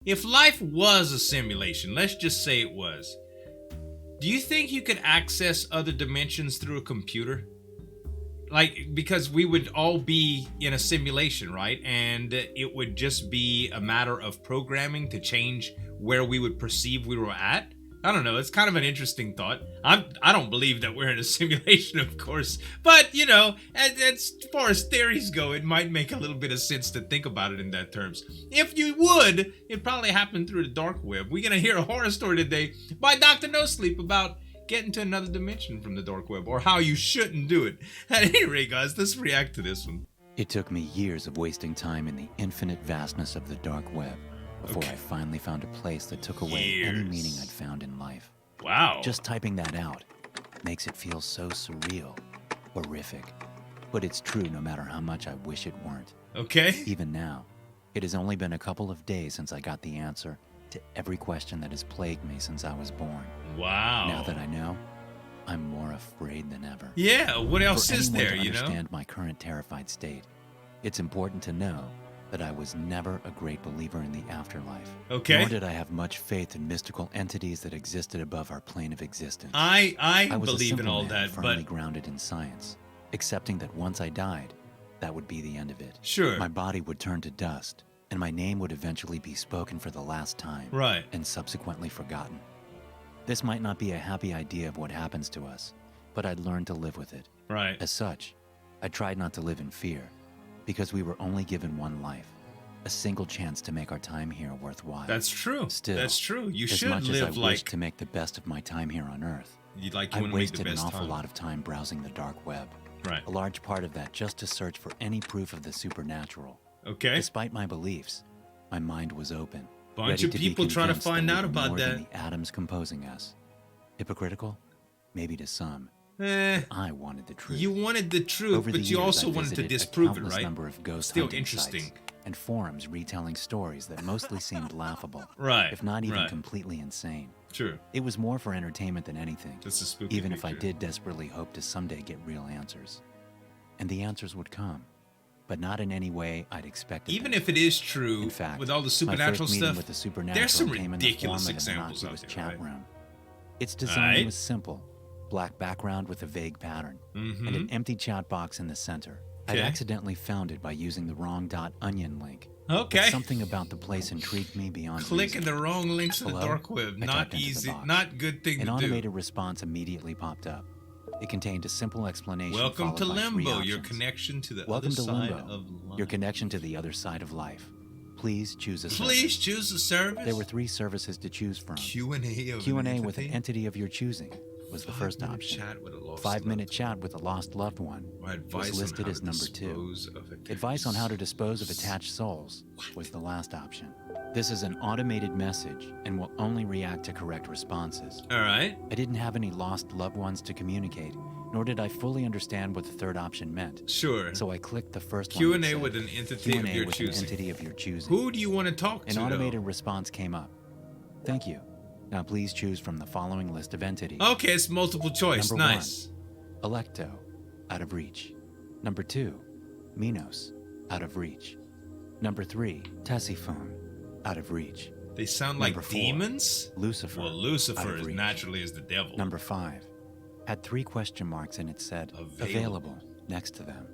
If life was a simulation, let's just say it was, do you think you could access other dimensions through a computer? Like, because we would all be in a simulation, right? And it would just be a matter of programming to change where we would perceive we were at. I don't know. It's kind of an interesting thought. I don't believe that we're in a simulation, of course. But, you know, as far as theories go, it might make a little bit of sense to think about it in that terms. If you would, it probably happened through the dark web. We're going to hear a horror story today by Dr NoSleep about getting to another dimension from the dark web, or how you shouldn't do it. At any rate, guys, let's react to this one. It took me years of wasting time in the infinite vastness of the dark web before I finally found a place that took away any meaning I'd found in life. Wow. Just typing that out makes it feel so surreal, horrific. But it's true no matter how much I wish it weren't. Okay. Even now, it has only been a couple of days since I got the answer to every question that has plagued me since I was born. Wow. Now that I know, I'm more afraid than ever. Yeah, what else is there, you know? To understand my current terrified state, it's important to know that I was never a great believer in the afterlife. Okay. Nor did I have much faith in mystical entities that existed above our plane of existence. I was believe in all man, that, firmly but grounded in science, accepting that once I died, that would be the end of it. Sure. My body would turn to dust, and my name would eventually be spoken for the last time. Right. And subsequently forgotten. This might not be a happy idea of what happens to us, but I'd learned to live with it. Right. As such, I tried not to live in fear, because we were only given one life, a single chance to make our time here worthwhile. That's true. Still, that's true. You as should much live as I like wished to make the best of my time here on Earth, you like I you want to make the wasted an best awful time. lot of time browsing the dark web. Right. A large part of that just to search for any proof of the supernatural. Okay. Despite my beliefs, my mind was open. Bunch ready of to be people try to convinced that find we out were about more that. than the atoms composing us. Hypocritical? Maybe to some. I wanted the truth. You wanted the truth, Over but the you years, also I wanted to visited disprove a it, countless right? number of ghost Still hunting interesting. sites and forums retelling stories that mostly seemed laughable, Right. if not even right. completely insane. Sure. It was more for entertainment than anything, Just a spooky even if I picture. did desperately hope to someday get real answers. And the answers would come, but not in any way I'd expected. Even them. if it is true, In fact, with all the my supernatural first meeting stuff, with the supernatural there's some came ridiculous in the form of examples an out innocuous there, chat right? room. Its design Alright. was simple: black background with a vague pattern, and an empty chat box in the center. I'd Okay. accidentally found it by using the wrong .onion link. Okay. But something about the place intrigued me beyond Clicking reason. the wrong links in the Hello? dark web. I Not typed into the easy. box. Not good thing An to automated do. response immediately popped up. It contained a simple explanation. Welcome to followed by three Limbo, your options. connection to the Welcome other to side Limbo, of life. your connection to the other side of life. Please choose a service. Please choose a service. There were 3 services to choose from. Q&A of Q&A an with an entity. entity of your choosing was the first 5-minute option. Chat with a lost 5-minute loved chat with a lost loved one one. Or advice was listed on how as to number 2. dispose of Advice on how to dispose of attached souls was the last option. This is an automated message and will only react to correct responses. All right. I didn't have any lost loved ones to communicate, nor did I fully understand what the third option meant. Sure. So I clicked the first one. Q&A that said, with an entity Q&A of your with an choosing. entity of your choosing. Who do you want to talk An to, automated response came up. Thank you. Now please choose from the following list of entities. though? Okay, it's multiple choice. Number Nice. 1, Electo, out of reach. Number 2, Minos, out of reach. Number 3, Tesiphone, out of reach. They sound like Number 4, demons? Lucifer, Well, out Lucifer of is reach. naturally is the devil. Number 5, had 3 question marks and it said available next to them.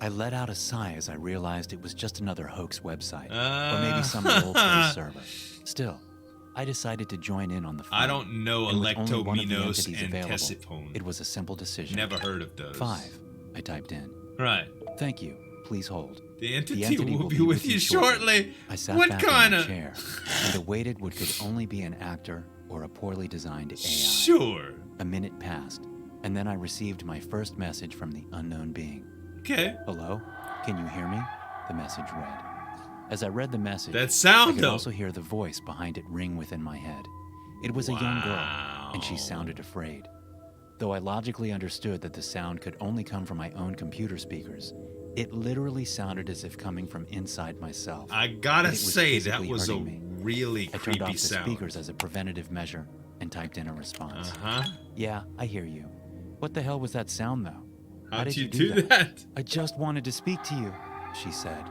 I let out a sigh as I realized it was just another hoax website, or maybe some role-play server. Still, I decided to join in on the fun. I don't know and with only one of the Electominos entities and available, Tesiphone. it was a simple decision. Never heard of those. 5, I typed in. Right. Thank you. Please hold. The entity, entity will be with you shortly. I sat What back kind in of... my chair and awaited what could only be an actor or a poorly designed AI. Sure. A minute passed, and then I received my first message from the unknown being. Okay. Hello? Can you hear me? The message read. As I read the message, That I sound, could though. also hear the voice behind it ring within my head. It was a young girl, and she Wow. sounded afraid. Though I logically understood that the sound could only come from my own computer speakers, it literally sounded as if coming from inside myself. I gotta and it was say, that physically was a hurting me. really I turned off creepy the sound. speakers as a preventative measure and typed in a response. Uh-huh. Yeah, I hear you. What the hell was that sound, though? How'd did you you do do that? I just wanted to speak to you, she said.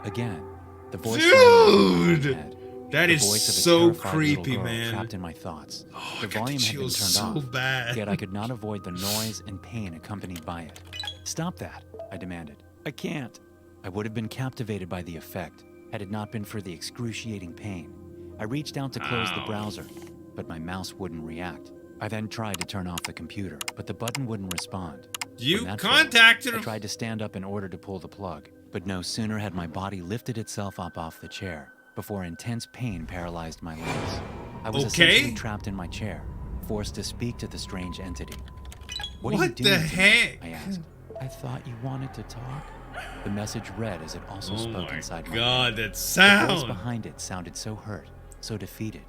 Again, the voice Dude! rang out in my head. That is voice of a so terrified creepy, little girl man. trapped in my thoughts. Oh, The I got volume had been turned chills so off, bad. yet I could not avoid the noise and pain accompanied by it. Stop that, I demanded. I can't. I would have been captivated by the effect had it not been for the excruciating pain. I reached out to close the browser, but my mouse wouldn't react. I then tried to turn off the computer, but the button wouldn't respond. You When that contacted failed, I him. tried to stand up in order to pull the plug, but no sooner had my body lifted itself up off the chair before intense pain paralyzed my legs. I was essentially trapped in my chair, forced to speak to the strange entity. What are you doing the to me?" heck? I asked. I thought you wanted to talk. The message read as it also spoke inside my God, head. that The sound. voice behind it sounded so hurt, so defeated.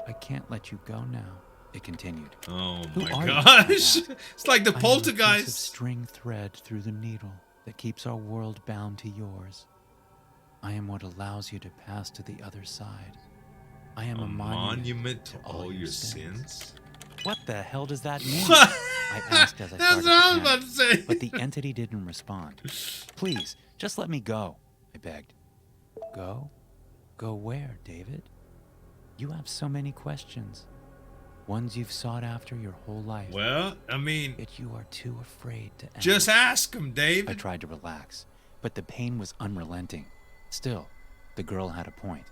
I can't let you go now, it continued. Oh Who my are you? I gosh. asked. It's like the I am a piece of poltergeist. string thread through the needle that keeps our world bound to yours. I am what allows you to pass to the other side. I am a monument to all your sins. What the hell does that mean? I asked as I That's started what I to was about panic, to say. but the entity didn't respond. Please, just let me go, I begged. Go? Go where, David? You have so many questions. Ones you've sought after your whole life. Well, I mean, Yet you are too afraid to ask. just ask him, I David. tried to relax, but the pain was unrelenting. Still, the girl had a point.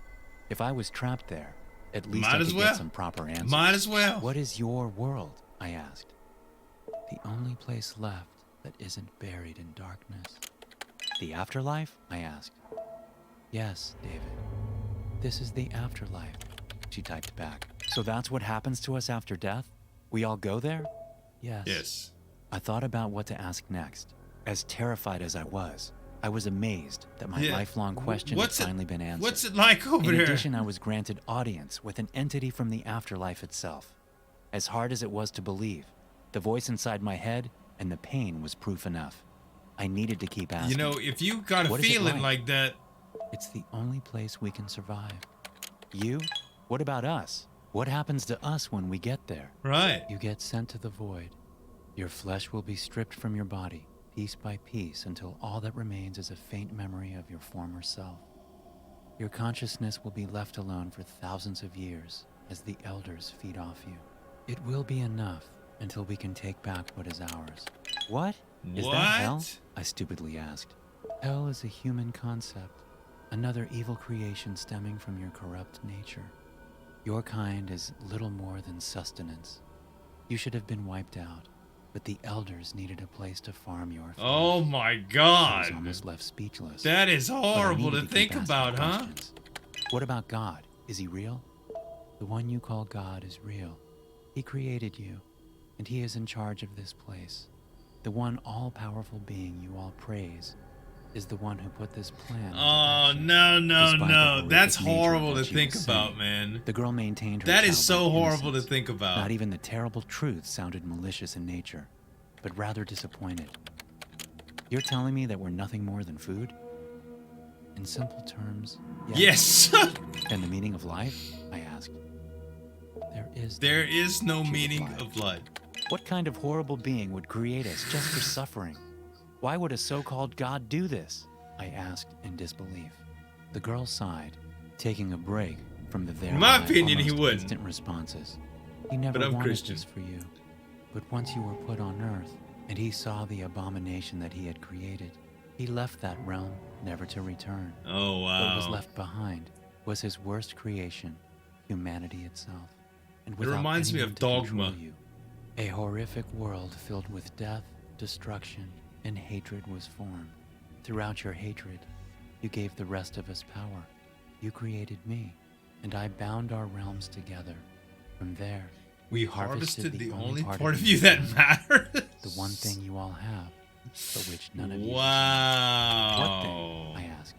If I was trapped there, at least Might I as could well. get some proper answers. Might as well. What is your world? I asked. The only place left that isn't buried in darkness. The afterlife? I asked. Yes, David. This is the afterlife, she typed back. So that's what happens to us after death? We all go there? Yes. Yes. I thought about what to ask next. As terrified as I was amazed that my lifelong question had finally been answered. What's it like over In there? addition, I was granted audience with an entity from the afterlife itself. As hard as it was to believe, the voice inside my head and the pain was proof enough. I needed to keep asking. You know, if you got a What is it feeling like? like that, It's the only place we can survive. You? What about us? What happens to us when we get there? right? You get sent to the void. Your flesh will be stripped from your body, piece by piece, until all that remains is a faint memory of your former self. Your consciousness will be left alone for thousands of years as the elders feed off you. It will be enough until we can take back what is ours. What? Is that hell? What? I stupidly asked. Hell is a human concept, another evil creation stemming from your corrupt nature. Your kind is little more than sustenance. You should have been wiped out, but the elders needed a place to farm your flesh. Oh my I God. was almost left speechless. That is But I horrible needed to keep think asking about, huh? questions. What about God? Is he real? The one you call God is real. He created you, and he is in charge of this place. The one all-powerful being you all praise is the one who put this plan into Oh, action. no, no, Despite the no. horrific That's nature of horrible what to she think was about, saying. man. The girl maintained her That is so childlike horrible to innocence. think about. Not even the terrible truth sounded malicious in nature, but rather disappointed. You're telling me that we're nothing more than food? In simple terms, Yes. And the meaning of life? I asked. There is no she meaning replied. of life. What kind of horrible being would create us just for suffering? Why would a so-called God do this? I asked in disbelief. The girl sighed, taking a break from the very In my opinion, he almost wouldn't. instant responses. He never But I'm wanted Christian. this for you. But once you were put on earth, and he saw the abomination that he had created, he left that realm never to return. Oh, What was wow. left behind was his worst creation, humanity itself. And It without reminds me anyone of to control Dogma. you, a horrific world filled with death, destruction, and hatred was formed. Throughout your hatred, you gave the rest of us power. You created me, and I bound our realms together. From there, We harvested harvested the only part part of of you that matters. the one thing you all have, but which none of you Wow. What thing? I asked.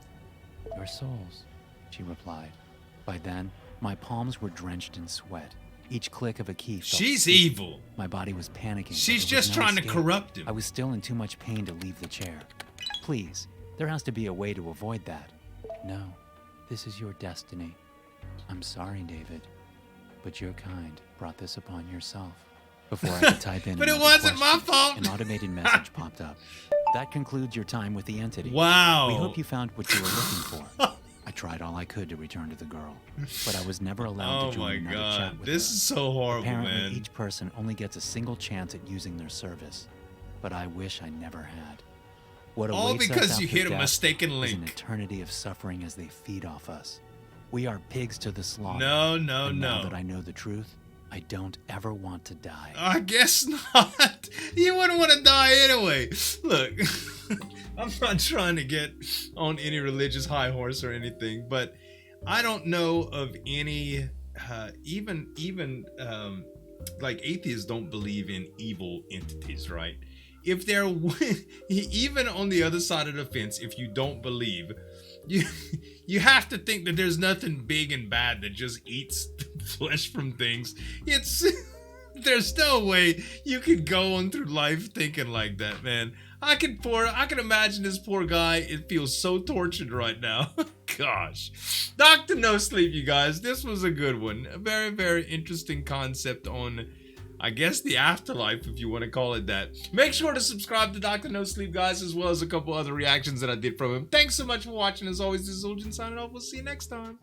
Your souls, she replied. By then, my palms were drenched in sweat. Each click of a key felt She's sticky. evil. My body was panicking. but She's there was just no trying to escape. corrupt him. I was still in too much pain to leave the chair. Please, there has to be a way to avoid that. No, this is your destiny. I'm sorry, David, but your kind brought this upon yourself. Before I could type in But it another wasn't my question, fault. an automated message popped up. That concludes your time with the entity. Wow. We hope you found what you were looking for. I tried all I could to return to the girl, but I was never allowed to join another chat with her. Oh my god, this is so horrible, Apparently, man. each person only gets a single chance at using their service, but I wish I never had. What All awaits us because you after hit a death mistaken is an link. eternity of suffering as they feed off us. We are pigs to the slaughter. No, And now that I know the truth, I don't ever want to die. I guess not. You wouldn't want to die anyway. Look, I'm not trying to get on any religious high horse or anything, but I don't know of any, even like atheists don't believe in evil entities, right? If they're, even on the other side of the fence, if you don't believe, you have to think that there's nothing big and bad that just eats flesh from things. There's no way you could go on through life thinking like that, man. I can imagine this poor guy. It feels so tortured right now. Gosh. Dr. NoSleep, you guys. This was a good one. A very, very interesting concept on, I guess, the afterlife, if you want to call it that. Make sure to subscribe to Dr. NoSleep, guys, as well as a couple other reactions that I did from him. Thanks so much for watching. As always, this is Zueljin signing off. We'll see you next time.